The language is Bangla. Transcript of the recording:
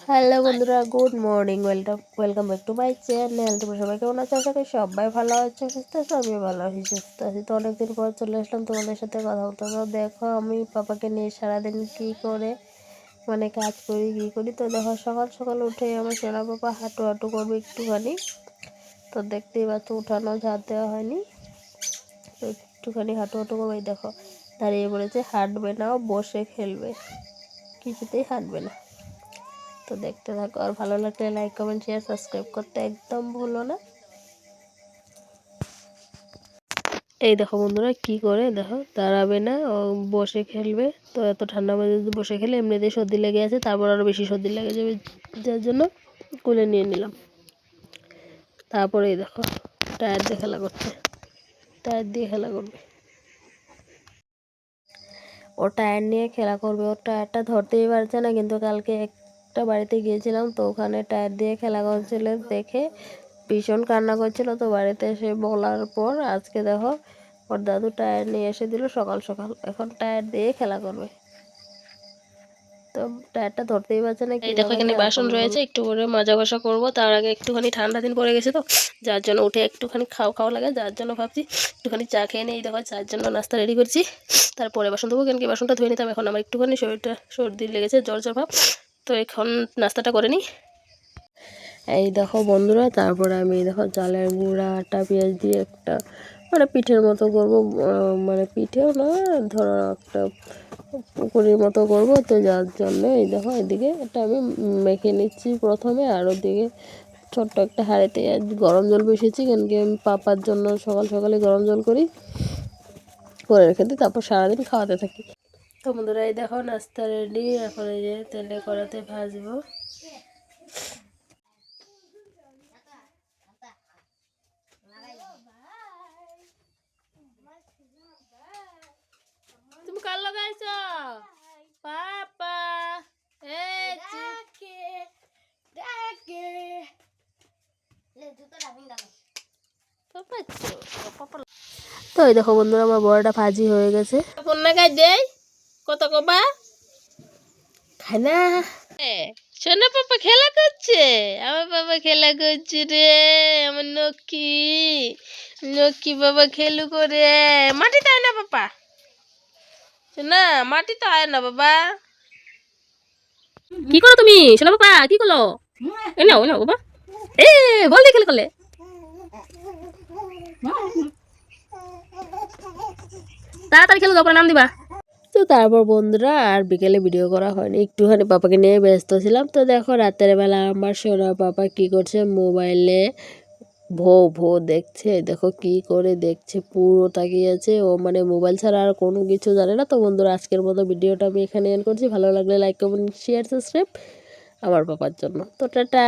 হ্যালো বন্ধুরা, good morning. Welcome back to my channel. তোমরা সবাই কেমন আছো? আশা করি সবাই ভালো আছো, সুস্থ আছো। আমিও ভালো আছি, সুস্থ আছি। তো অনেকদিন পর চলে আসলাম তোমাদের সাথে কথা বলতে। তো দেখো আমি পাপাকে নিয়ে সারাদিন কী করে মানে কাজ করি কী করি। তো দেখো সকাল সকাল উঠে আমার সোনা পাপা হাঁটু হাঁটু করবে একটুখানি। তো দেখতেই পাচ্ছ উঠানো ঝাড় দেওয়া হয়নি, তো একটুখানি হাঁটু হাঁটু করবে। দেখো দাঁড়িয়ে বলেছে হাঁটবে না, বসে খেলবে, কিছুতেই হাঁটবে না। তো দেখতে থাকো, আর ভালো লাগলে লাইক কমেন্ট শেয়ার সাবস্ক্রাইব করতে একদম ভুলো না। এই দেখো বন্ধুরা কি করে, দেখো দাঁড়াবে না, ও বসে খেলবে। তো এত ঠান্ডা মধ্যে যদি বসে খেলে এমনিতেই সর্দি লেগে আছে, তারপর আরও বেশি সর্দি লেগে যাবে, যার জন্য কুলে নিয়ে নিলাম। তারপরে এই দেখো টায়ার দিয়ে খেলা করছে, টায়ার দিয়ে খেলা করবে। ও টায়ার নিয়ে খেলা করবে, ওর টায়ারটা ধরতেই পারছে না। কিন্তু কালকে একটা বাড়িতে গিয়েছিলাম, তো ওখানে টায়ার দিয়ে খেলা করছিল দেখে ভীষণ কান্না করছিল। তো বাড়িতে এসে বলার পর আজকে দেখো ওর দাদু টায়ার নিয়ে এসে দিল সকাল সকাল, এখন টায়ার দিয়ে খেলা করবে। তো টায়ারটা ধরতেই পারছে না। এই দেখো এখানে বাসন রয়েছে, একটু করে মাজা ঘষা করবো। তার আগে একটুখানি ঠান্ডা দিন পড়ে গেছে, তো যার জন্য উঠে একটুখানি খাওয়া লাগে, যার জন্য ভাবছি একটুখানি চা খেয়ে নিই। এই দেখো চার জন্য নাস্তা রেডি করছি, তারপরে বাসন ধোবো। কেন কি বাসনটা ধুয়ে নিতাম, এখন আমার একটুখানি শরীরটা সর্দি লেগেছে, জ্বর জ্বর ভাব। তো এখন নাস্তাটা করে নিই। এই দেখো বন্ধুরা, তারপরে আমি দেখো চালের গুঁড়া আটা পেঁয়াজ দিয়ে একটা মানে পিঠের মতো করবো, মানে পিঠেও না, ধরো একটা পুকুরির মতো করবো। তো যার জন্য এই দেখো এদিকে এটা আমি মেখে নিচ্ছি প্রথমে, আর ওদিকে ছোট্ট একটা হাঁড়িতে গরম জল বসিয়েছি। কেন কি আমি পাপার জন্য সকাল সকালে গরম জল করে রেখে দিই, তারপর সারাদিন খাওয়াতে থাকি। তো বন্ধুরা এই দেখো নাস্তা রেডি, এখন এই যে তেলে কড়াতে ভাজবো। তুমি কার লাগাইছ পাপা? এই তো এই দেখো বন্ধুরা আমার বড়টা ভাজি হয়ে গেছে। ফোন লাগাই দেই কত কবা খায় না। সোনা পাপা খেলা করছে, আমার বাবা খেলা করছে রে, আমার নক্কি নক্কি বাবা খেলু করে। মাটিতে আয় না পাপা, না মাটিতে আয় না বাবা। কি করো তুমি সোনা পাপা, কি করো? এ নাও বাবা, এ বল দিয়ে খেলে করলে। তাড়াতাড়ি খেলো, তারপরে নাম দিবা। তো তারপর বন্ধুরা আর বিকেলে ভিডিও করা হয়নি, একটুখানি পাপাকে নিয়ে ব্যস্ত ছিলাম। তো দেখো রাতের বেলা আমার সোনা পাপা কি করছে, মোবাইলে ভো ভো দেখছে। দেখো কি করে দেখছে, পুরো তাকিয়ে আছে ও, মানে মোবাইল ছাড়া আর কোনো কিছু জানে না। তো বন্ধুরা আজকের মতো ভিডিওটা আমি এখানে এন্ড করছি। ভালো লাগলে লাইক কমেন্ট শেয়ার সাবস্ক্রাইব আমার পাপার জন্য। তো টাটা।